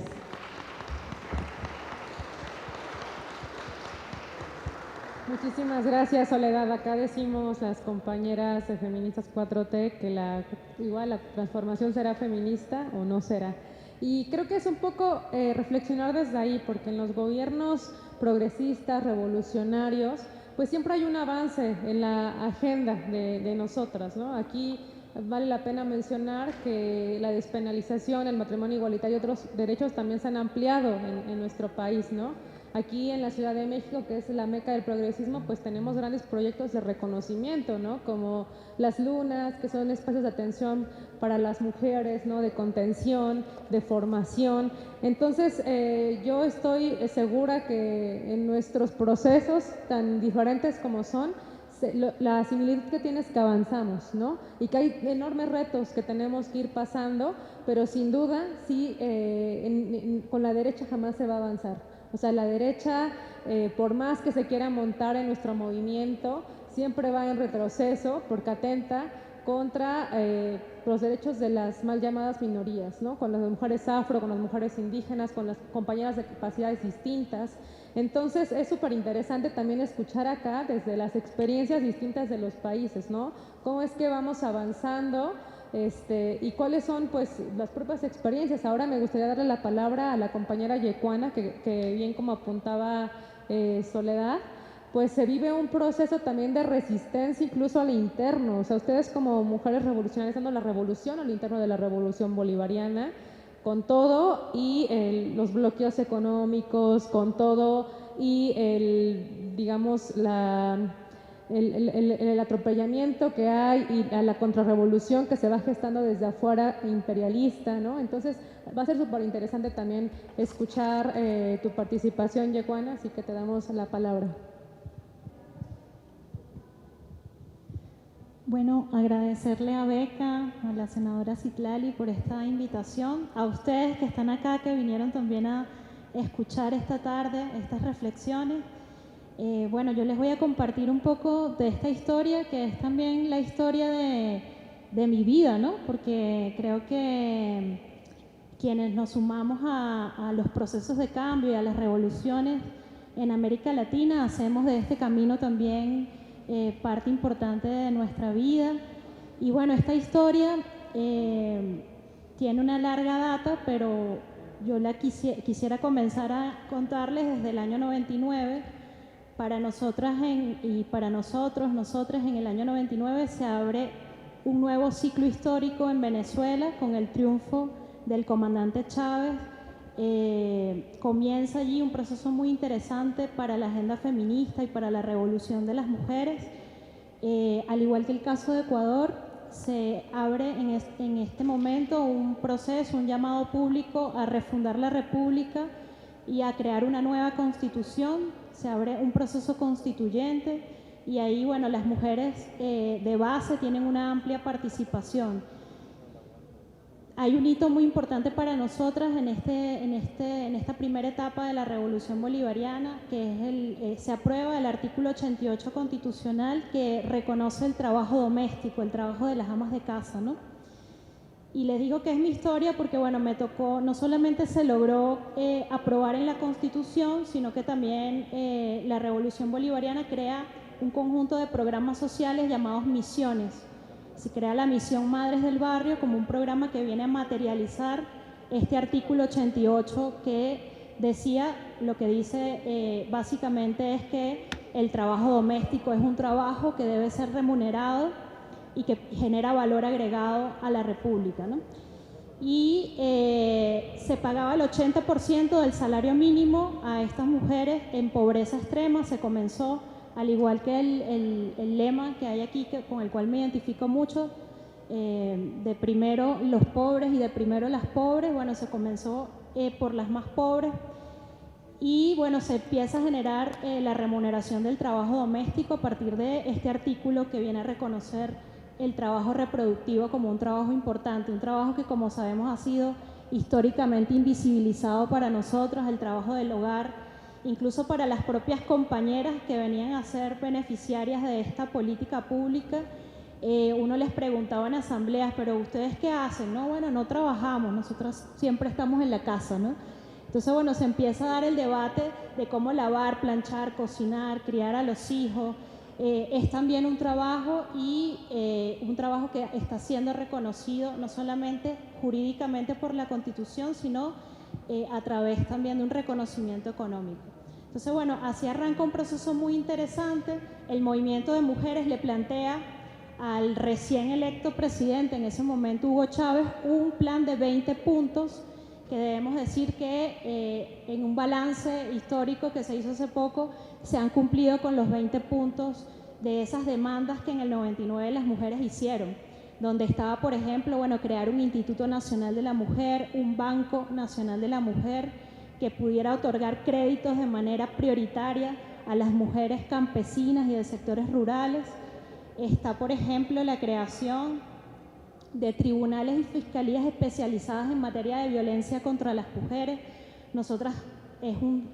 Muchísimas gracias, Soledad. Acá decimos las compañeras de Feministas 4T que igual la transformación será feminista o no será. Y creo que es un poco reflexionar desde ahí, porque en los gobiernos progresistas, revolucionarios, pues siempre hay un avance en la agenda de nosotras, ¿no? Aquí vale la pena mencionar que la despenalización, el matrimonio igualitario y otros derechos también se han ampliado en nuestro país, ¿no? Aquí en la Ciudad de México, que es la meca del progresismo, pues tenemos grandes proyectos de reconocimiento, ¿no? Como las lunas, que son espacios de atención para las mujeres, ¿no? De contención, de formación. Entonces, yo estoy segura que en nuestros procesos, tan diferentes como son, la similitud que tiene es que avanzamos, ¿no? Y que hay enormes retos que tenemos que ir pasando, pero sin duda, sí, con la derecha jamás se va a avanzar. O sea, la derecha, por más que se quiera montar en nuestro movimiento, siempre va en retroceso porque atenta contra los derechos de las mal llamadas minorías, ¿no? Con las mujeres afro, con las mujeres indígenas, con las compañeras de capacidades distintas. Entonces, es súper interesante también escuchar acá desde las experiencias distintas de los países, ¿no? Cómo es que vamos avanzando y cuáles son pues las propias experiencias. Ahora me gustaría darle la palabra a la compañera Yecuana, que bien como apuntaba Soledad, pues se vive un proceso también de resistencia incluso al interno. O sea, ustedes como mujeres revolucionarias dando la revolución al interno de la revolución bolivariana, con todo y los bloqueos económicos, con todo y digamos el atropellamiento que hay y a la contrarrevolución que se va gestando desde afuera imperialista, ¿no? Entonces va a ser súper interesante también escuchar tu participación, Yecuana, así que te damos la palabra.
Bueno, agradecerle a Beca, a la senadora Citlali por esta invitación, a ustedes que están acá, que vinieron también a escuchar esta tarde estas reflexiones. Bueno, yo les voy a compartir un poco de esta historia, que es también la historia de mi vida, ¿no? Porque creo que quienes nos sumamos a los procesos de cambio y a las revoluciones en América Latina, hacemos de este camino también parte importante de nuestra vida. Y bueno, esta historia tiene una larga data, pero yo la quisiera comenzar a contarles desde el año 99. Para nosotras y para nosotras en el año 99 se abre un nuevo ciclo histórico en Venezuela con el triunfo del comandante Chávez. Comienza allí un proceso muy interesante para la agenda feminista y para la revolución de las mujeres. Al igual que el caso de Ecuador, se abre en este momento un proceso, un llamado público a refundar la República y a crear una nueva constitución. Se abre un proceso constituyente y ahí, bueno, las mujeres de base tienen una amplia participación. Hay un hito muy importante para nosotras en esta primera etapa de la Revolución Bolivariana, que es se aprueba el artículo 88 constitucional que reconoce el trabajo doméstico, el trabajo de las amas de casa, ¿no? Y les digo que es mi historia porque, bueno, me tocó, no solamente se logró aprobar en la Constitución, sino que también la Revolución Bolivariana crea un conjunto de programas sociales llamados misiones. Se crea la misión Madres del Barrio como un programa que viene a materializar este artículo 88 que decía, lo que dice básicamente es que el trabajo doméstico es un trabajo que debe ser remunerado y que genera valor agregado a la República, ¿no? Y se pagaba el 80% del salario mínimo a estas mujeres en pobreza extrema. Se comenzó, al igual que el lema que hay aquí, con el cual me identifico mucho, de primero los pobres y de primero las pobres. Bueno, se comenzó por las más pobres y bueno, se empieza a generar la remuneración del trabajo doméstico a partir de este artículo que viene a reconocer el trabajo reproductivo como un trabajo importante, un trabajo que, como sabemos, ha sido históricamente invisibilizado para nosotros, el trabajo del hogar, incluso para las propias compañeras que venían a ser beneficiarias de esta política pública. Uno les preguntaba en asambleas, pero ¿ustedes qué hacen? No, bueno, no trabajamos, nosotros siempre estamos en la casa, ¿no? Entonces, bueno, se empieza a dar el debate de cómo lavar, planchar, cocinar, criar a los hijos. Es también un trabajo y un trabajo que está siendo reconocido no solamente jurídicamente por la Constitución, sino a través también de un reconocimiento económico. Entonces, bueno, así arranca un proceso muy interesante. El movimiento de mujeres le plantea al recién electo presidente, en ese momento Hugo Chávez, un plan de 20 puntos que debemos decir que en un balance histórico que se hizo hace poco, se han cumplido con los 20 puntos de esas demandas que en el 99 las mujeres hicieron, donde estaba, por ejemplo, bueno, crear un Instituto Nacional de la Mujer, un Banco Nacional de la Mujer, que pudiera otorgar créditos de manera prioritaria a las mujeres campesinas y de sectores rurales. Está, por ejemplo, la creación de tribunales y fiscalías especializadas en materia de violencia contra las mujeres. Nosotras,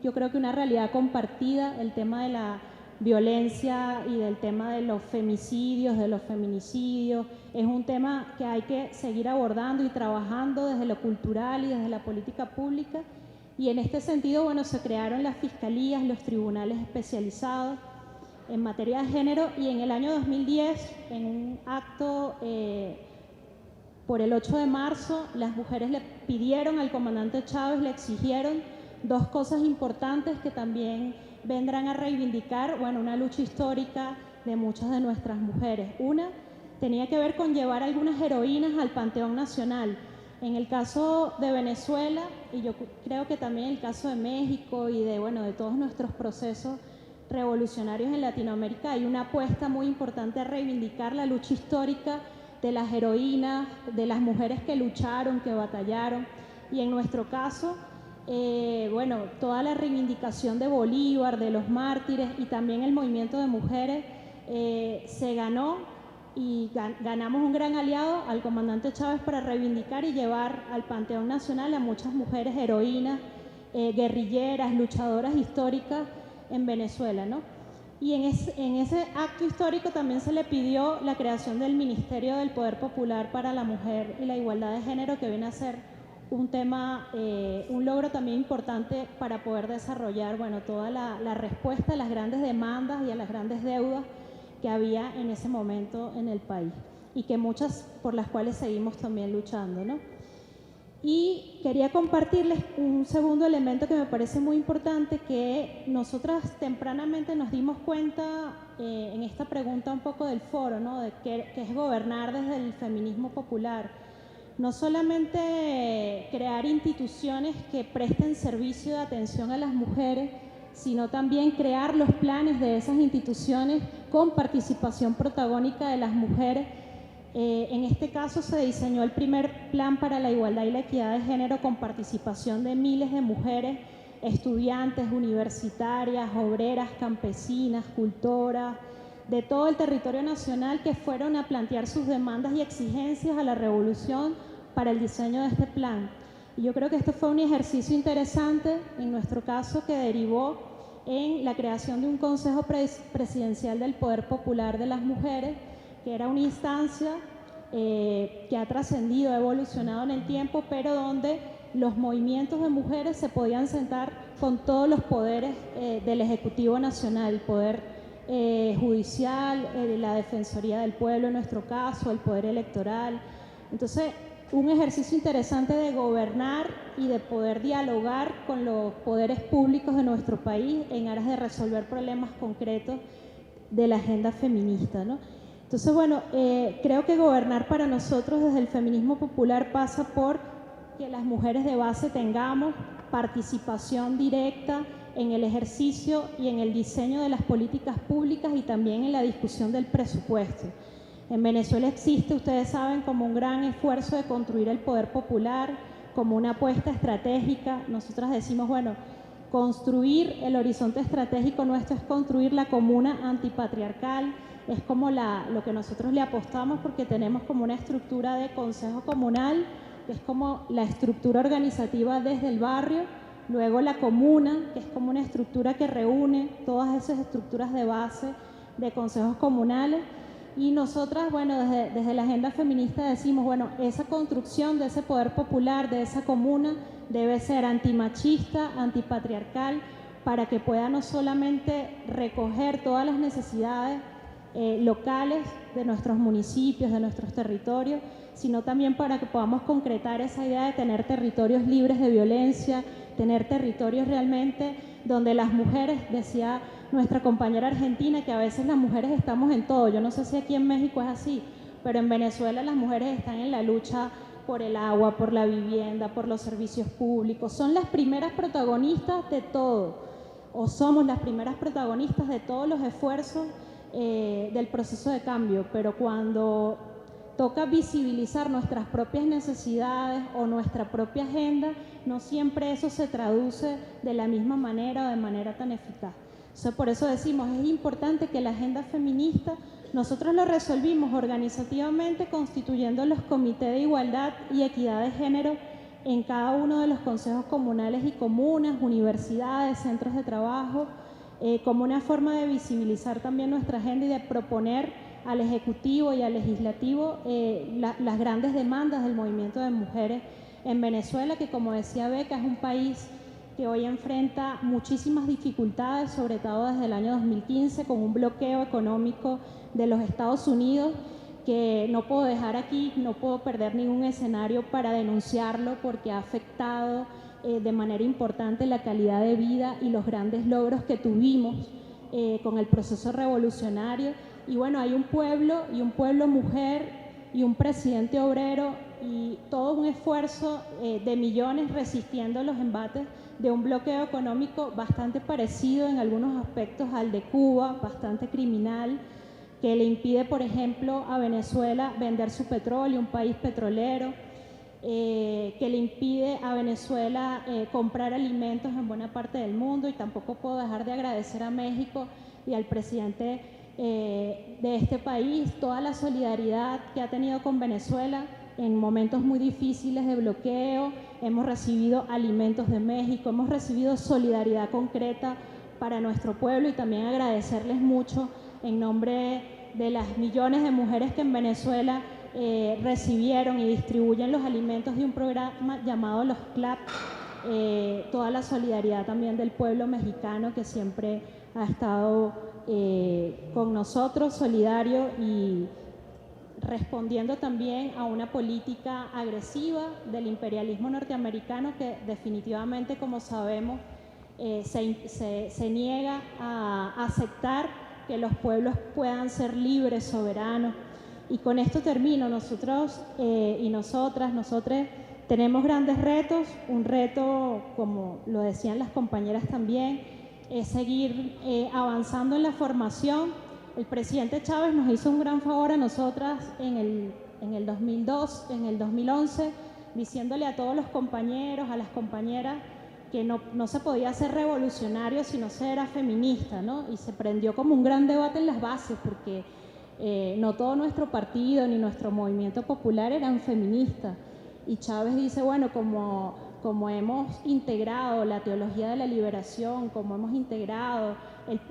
yo creo que una realidad compartida, el tema de la violencia y del tema de los femicidios, de los feminicidios, es un tema que hay que seguir abordando y trabajando desde lo cultural y desde la política pública. Y en este sentido, bueno, se crearon las fiscalías, los tribunales especializados en materia de género, y en el año 2010, en un acto por el 8 de marzo, las mujeres le pidieron al comandante Chávez, le exigieron dos cosas importantes que también vendrán a reivindicar, bueno, una lucha histórica de muchas de nuestras mujeres. Una tenía que ver con llevar algunas heroínas al Panteón Nacional. En el caso de Venezuela, y yo creo que también en el caso de México y de, bueno, de todos nuestros procesos revolucionarios en Latinoamérica, hay una apuesta muy importante a reivindicar la lucha histórica de las heroínas, de las mujeres que lucharon, que batallaron, y en nuestro caso, bueno, toda la reivindicación de Bolívar, de los mártires, y también el movimiento de mujeres se ganó, y ganamos un gran aliado al comandante Chávez para reivindicar y llevar al Panteón Nacional a muchas mujeres heroínas, guerrilleras, luchadoras históricas en Venezuela, ¿no? Y en ese acto histórico también se le pidió la creación del Ministerio del Poder Popular para la Mujer y la Igualdad de Género, que viene a ser un tema, un logro también importante para poder desarrollar, bueno, toda la respuesta a las grandes demandas y a las grandes deudas que había en ese momento en el país, y que muchas por las cuales seguimos también luchando, ¿no? Y quería compartirles un segundo elemento que me parece muy importante, que nosotras tempranamente nos dimos cuenta en esta pregunta un poco del foro, ¿no? De qué es gobernar desde el feminismo popular. No solamente crear instituciones que presten servicio de atención a las mujeres, sino también crear los planes de esas instituciones con participación protagónica de las mujeres. En este caso se diseñó el primer plan para la igualdad y la equidad de género con participación de miles de mujeres, estudiantes, universitarias, obreras, campesinas, cultoras, de todo el territorio nacional, que fueron a plantear sus demandas y exigencias a la revolución para el diseño de este plan. Y yo creo que este fue un ejercicio interesante, en nuestro caso, que derivó en la creación de un Consejo Presidencial del Poder Popular de las Mujeres, que era una instancia que ha trascendido, ha evolucionado en el tiempo, pero donde los movimientos de mujeres se podían sentar con todos los poderes del Ejecutivo Nacional, el Poder Judicial, la Defensoría del Pueblo en nuestro caso, el Poder Electoral. Entonces, un ejercicio interesante de gobernar y de poder dialogar con los poderes públicos de nuestro país en aras de resolver problemas concretos de la agenda feminista, ¿no? Entonces, bueno, creo que gobernar para nosotros desde el feminismo popular pasa por que las mujeres de base tengamos participación directa en el ejercicio y en el diseño de las políticas públicas y también en la discusión del presupuesto. En Venezuela existe, ustedes saben, como un gran esfuerzo de construir el poder popular, como una apuesta estratégica. Nosotras decimos, bueno, construir el horizonte estratégico nuestro es construir la comuna antipatriarcal, es como lo que nosotros le apostamos, porque tenemos como una estructura de consejo comunal, que es como la estructura organizativa desde el barrio, luego la comuna, que es como una estructura que reúne todas esas estructuras de base de consejos comunales, y nosotras, bueno, desde la agenda feminista decimos, bueno, esa construcción de ese poder popular, de esa comuna, debe ser antimachista, antipatriarcal, para que pueda no solamente recoger todas las necesidades locales de nuestros municipios, de nuestros territorios, sino también para que podamos concretar esa idea de tener territorios libres de violencia, tener territorios realmente donde las mujeres, decía nuestra compañera argentina, que a veces las mujeres estamos en todo. Yo no sé si aquí en México es así, pero en Venezuela las mujeres están en la lucha por el agua, por la vivienda, por los servicios públicos. Son las primeras protagonistas de todo, o somos las primeras protagonistas de todos los esfuerzos del proceso de cambio, pero cuando toca visibilizar nuestras propias necesidades o nuestra propia agenda, no siempre eso se traduce de la misma manera o de manera tan eficaz. Entonces, por eso decimos, es importante que la agenda feminista, nosotros lo resolvimos organizativamente constituyendo los comités de igualdad y equidad de género en cada uno de los consejos comunales y comunas, universidades, centros de trabajo, como una forma de visibilizar también nuestra agenda y de proponer al Ejecutivo y al Legislativo las grandes demandas del movimiento de mujeres en Venezuela, que, como decía Beca, es un país que hoy enfrenta muchísimas dificultades, sobre todo desde el año 2015, con un bloqueo económico de los Estados Unidos, que no puedo dejar aquí, no puedo perder ningún escenario para denunciarlo, porque ha afectado de manera importante la calidad de vida y los grandes logros que tuvimos con el proceso revolucionario. Y bueno, hay un pueblo mujer y un presidente obrero y todo un esfuerzo de millones resistiendo los embates de un bloqueo económico bastante parecido en algunos aspectos al de Cuba, bastante criminal, que le impide, por ejemplo, a Venezuela vender su petróleo, un país petrolero, que le impide a Venezuela comprar alimentos en buena parte del mundo. Y tampoco puedo dejar de agradecer a México y al presidente de este país toda la solidaridad que ha tenido con Venezuela en momentos muy difíciles de bloqueo. Hemos recibido alimentos de México, hemos recibido solidaridad concreta para nuestro pueblo, y también agradecerles mucho en nombre de las millones de mujeres que en Venezuela recibieron y distribuyen los alimentos de un programa llamado Los CLAP, toda la solidaridad también del pueblo mexicano, que siempre ha estado con nosotros, solidario y respondiendo también a una política agresiva del imperialismo norteamericano, que definitivamente, como sabemos, se niega a aceptar que los pueblos puedan ser libres, soberanos. Y con esto termino. Nosotros y nosotras tenemos grandes retos. Un reto, como lo decían las compañeras también, es seguir avanzando en la formación. El presidente Chávez nos hizo un gran favor a nosotras en el 2002, en el 2011, diciéndole a todos los compañeros, a las compañeras, que no se podía ser revolucionario si no se era feminista, ¿no? Y se prendió como un gran debate en las bases, porque no todo nuestro partido ni nuestro movimiento popular eran feministas. Y Chávez dice, bueno, como hemos integrado la teología de la liberación, como hemos integrado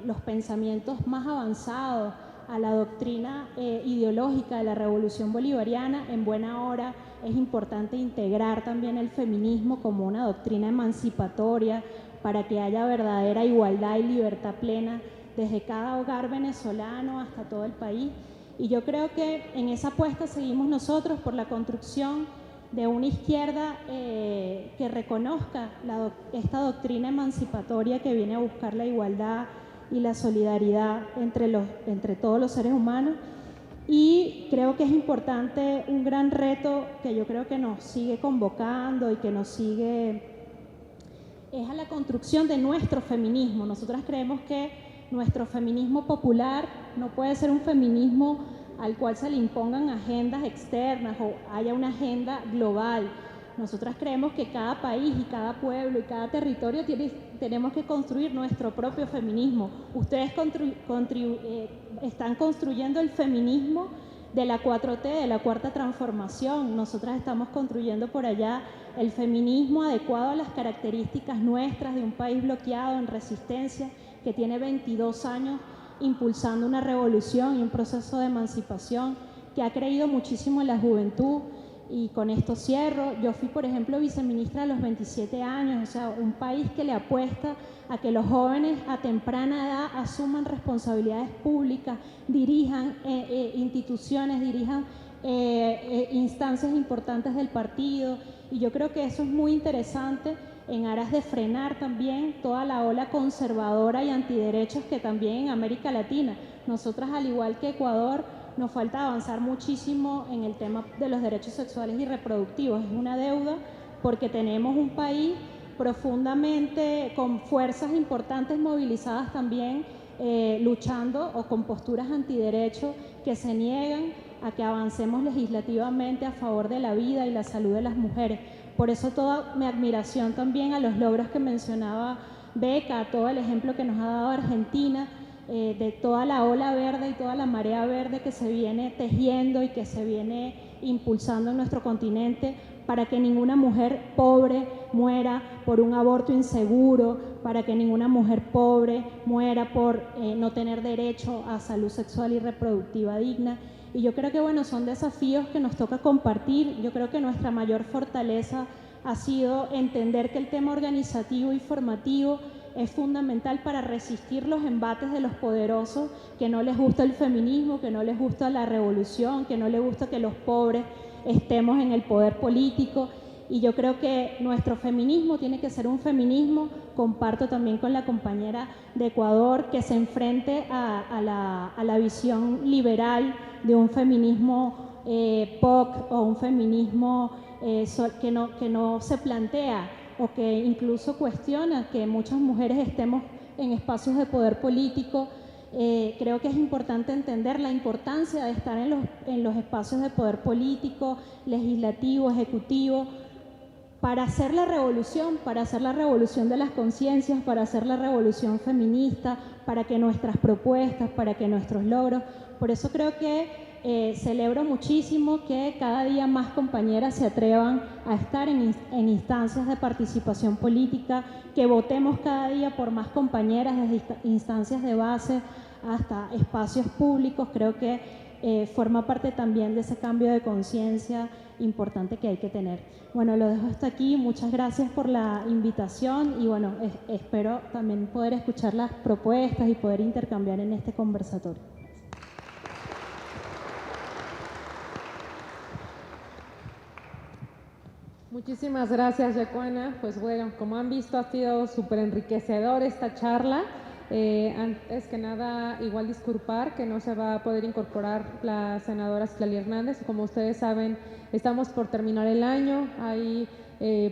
los pensamientos más avanzados a la doctrina ideológica de la revolución bolivariana, en buena hora es importante integrar también el feminismo como una doctrina emancipatoria para que haya verdadera igualdad y libertad plena desde cada hogar venezolano hasta todo el país. Y yo creo que en esa apuesta seguimos nosotros por la construcción de una izquierda que reconozca esta doctrina emancipatoria que viene a buscar la igualdad y la solidaridad entre todos los seres humanos. Y creo que es importante, un gran reto que yo creo que nos sigue convocando y que nos sigue, es a la construcción de nuestro feminismo. Nosotras creemos que nuestro feminismo popular no puede ser un feminismo al cual se le impongan agendas externas o haya una agenda global. Nosotras creemos que cada país y cada pueblo y cada territorio tenemos que construir nuestro propio feminismo. Ustedes están construyendo el feminismo de la 4T, de la Cuarta Transformación. Nosotras estamos construyendo por allá el feminismo adecuado a las características nuestras de un país bloqueado en resistencia que tiene 22 años impulsando una revolución y un proceso de emancipación que ha creído muchísimo en la juventud. Y con esto cierro. Yo fui, por ejemplo, viceministra a los 27 años, o sea, un país que le apuesta a que los jóvenes a temprana edad asuman responsabilidades públicas, dirijan instituciones, dirijan instancias importantes del partido. Y yo creo que eso es muy interesante en aras de frenar también toda la ola conservadora y antiderechos que también en América Latina. Nosotras, al igual que Ecuador, nos falta avanzar muchísimo en el tema de los derechos sexuales y reproductivos. Es una deuda porque tenemos un país profundamente con fuerzas importantes movilizadas también luchando o con posturas antiderechos que se niegan a que avancemos legislativamente a favor de la vida y la salud de las mujeres. Por eso toda mi admiración también a los logros que mencionaba Beca, a todo el ejemplo que nos ha dado Argentina, de toda la ola verde y toda la marea verde que se viene tejiendo y que se viene impulsando en nuestro continente para que ninguna mujer pobre muera por un aborto inseguro, para que ninguna mujer pobre muera por no tener derecho a salud sexual y reproductiva digna. Y yo creo que, bueno, son desafíos que nos toca compartir. Yo creo que nuestra mayor fortaleza ha sido entender que el tema organizativo y formativo es fundamental para resistir los embates de los poderosos que no les gusta el feminismo, que no les gusta la revolución, que no les gusta que los pobres estemos en el poder político. Y yo creo que nuestro feminismo tiene que ser un feminismo, comparto también con la compañera de Ecuador, que se enfrente a la visión liberal de un feminismo POC o un feminismo que no se plantea o que incluso cuestiona que muchas mujeres estemos en espacios de poder político. Creo que es importante entender la importancia de estar en los espacios de poder político, legislativo, ejecutivo, para hacer la revolución de las conciencias, para hacer la revolución feminista, para que nuestras propuestas, para que nuestros logros. Por eso creo que celebro muchísimo que cada día más compañeras se atrevan a estar en instancias de participación política, que votemos cada día por más compañeras desde instancias de base hasta espacios públicos. Creo que forma parte también de ese cambio de conciencia importante que hay que tener. Bueno, lo dejo hasta aquí. Muchas gracias por la invitación y bueno, espero también poder escuchar las propuestas y poder intercambiar en este conversatorio.
Muchísimas gracias, Yecuana. Pues bueno, como han visto, ha sido súper enriquecedor esta charla. Antes que nada, igual disculpar que no se va a poder incorporar la senadora Citlali Hernández. Como ustedes saben, estamos por terminar el año, hay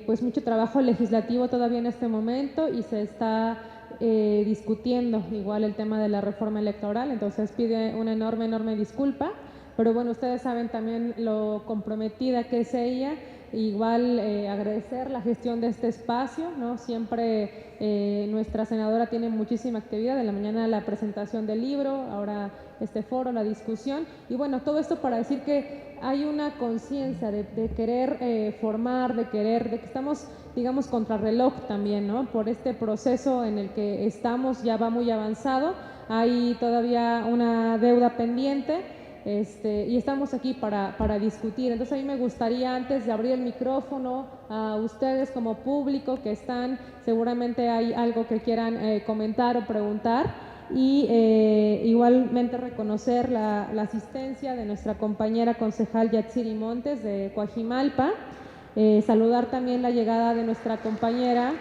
pues mucho trabajo legislativo todavía en este momento y se está discutiendo igual el tema de la reforma electoral, entonces pide una enorme disculpa, pero bueno, ustedes saben también lo comprometida que es ella. Igual agradecer la gestión de este espacio, ¿no? Siempre nuestra senadora tiene muchísima actividad, de la mañana la presentación del libro, ahora este foro, la discusión, y bueno, todo esto para decir que hay una conciencia de querer formar, de que estamos, digamos, contrarreloj también, ¿no? Por este proceso en el que estamos, ya va muy avanzado, hay todavía una deuda pendiente. Y estamos aquí para discutir. Entonces a mí me gustaría, antes de abrir el micrófono a ustedes como público que están, seguramente hay algo que quieran comentar o preguntar, y igualmente reconocer la asistencia de nuestra compañera concejal Yatsiri Montes de Coajimalpa, saludar también la llegada de nuestra compañera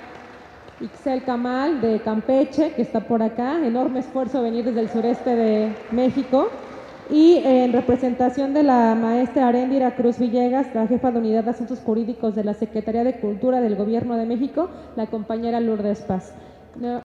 Ixel Kamal de Campeche, que está por acá, enorme esfuerzo venir desde el sureste de México. Y en representación de la maestra Aréndira Cruz Villegas, la jefa de Unidad de Asuntos Jurídicos de la Secretaría de Cultura del Gobierno de México, la compañera Lourdes Paz.